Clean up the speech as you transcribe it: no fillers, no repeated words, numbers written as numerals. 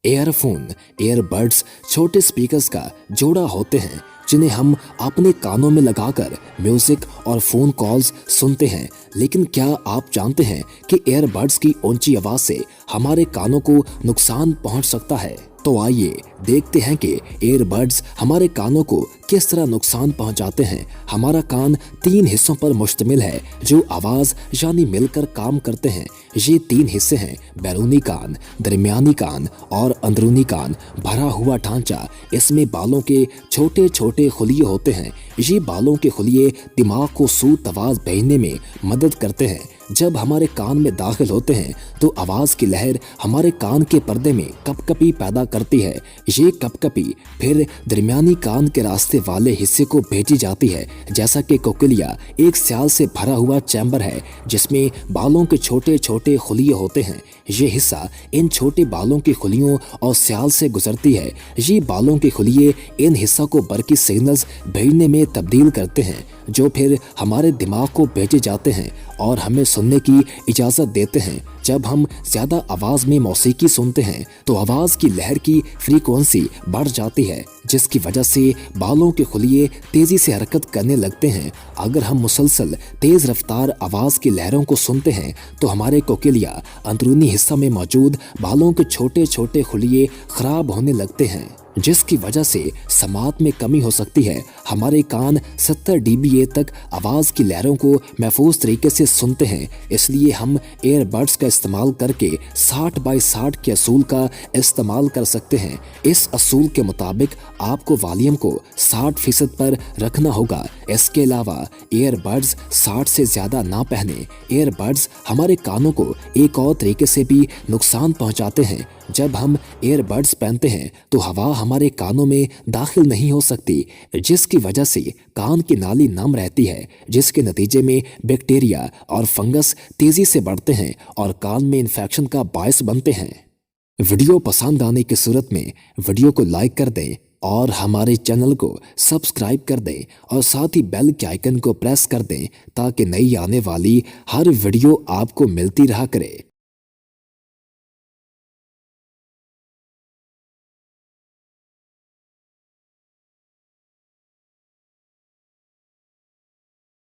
Earphone, earbuds छोटे speakers का जोड़ा होते हैं जिन्हें हम अपने कानों में लगाकर म्यूजिक और फोन कॉल्स सुनते हैं। लेकिन क्या आप जानते हैं कि ईयरबड्स की ऊंची आवाज से हमारे कानों को नुकसान पहुंच सकता है? तो आइए देखते हैं कि ईयरबड्स हमारे कानों को किस तरह नुकसान पहुंचाते हैं। हमारा कान 3 हिस्सों पर मुश्तमिल है जो आवाज यानी मिलकर काम करते हैं। ये 3 हिस्से हैं: बैरूनी कान, दरमियानी कान और अंदरूनी कान। भरा हुआ ढांचा, इसमें बालों के छोटे छोटे खुलिये होते हैं। ये बालों के खुलिये दिमाग को सूत आवाज भेजने में मदद करते हैं। जब हमारे कान में दाखिल होते हैं तो आवाज की लहर हमारे कान के पर्दे में कपकपी पैदा करती है। ये कपकपी फिर दरमियानी कान के रास्ते वाले हिस्से को भेजी जाती है। जैसा कि कोक्लिया एक स्याल से भरा हुआ चैम्बर है जिसमें बालों के छोटे छोटे खुलिये होते हैं। ये हिस्सा इन छोटे बालों की खुलियों और स्याल से गुजरती है। ये बालों के खुलिये इन हिस्सा को बरकी सिग्नल्स भेजने में तब्दील करते हैं जो फिर हमारे दिमाग को भेजे जाते हैं और हमें सुनने की इजाज़त देते हैं। जब हम ज़्यादा आवाज़ में मौसीकी सुनते हैं तो आवाज़ की लहर की फ्रीक्वेंसी बढ़ जाती है जिसकी वजह से बालों के खुलिये तेज़ी से हरकत करने लगते हैं। अगर हम मुसलसल तेज़ रफ्तार आवाज़ की लहरों को सुनते हैं तो हमारे कोक्लिया अंदरूनी हिस्सा में मौजूद बालों के छोटे छोटे खुलिये ख़राब होने लगते हैं जिसकी वजह से समात में कमी हो सकती है। हमारे कान 70 dBA तक आवाज़ की लहरों को महफूज तरीके से सुनते हैं। इसलिए हम ईयरबड्स का इस्तेमाल करके 60/60 के असूल का इस्तेमाल कर सकते हैं। इस असूल के मुताबिक आपको वॉल्यूम को 60% पर रखना होगा। इसके अलावा ईयरबड्स 60 से ज़्यादा ना पहने। ईयरबड्स हमारे कानों को एक और तरीके से भी नुकसान पहुँचाते हैं। जब हम ईयरबड्स पहनते हैं तो हवा हमारे कानों में दाखिल नहीं हो सकती जिसकी वजह से कान की नाली नम रहती है जिसके नतीजे में बैक्टीरिया और फंगस तेज़ी से बढ़ते हैं और कान में इन्फेक्शन का बायस बनते हैं। वीडियो पसंद आने की सूरत में वीडियो को लाइक कर दें और हमारे चैनल को सब्सक्राइब कर दें और साथ ही बेल के आइकन को प्रेस कर दें ताकि नई आने वाली हर वीडियो आपको मिलती रहा करे।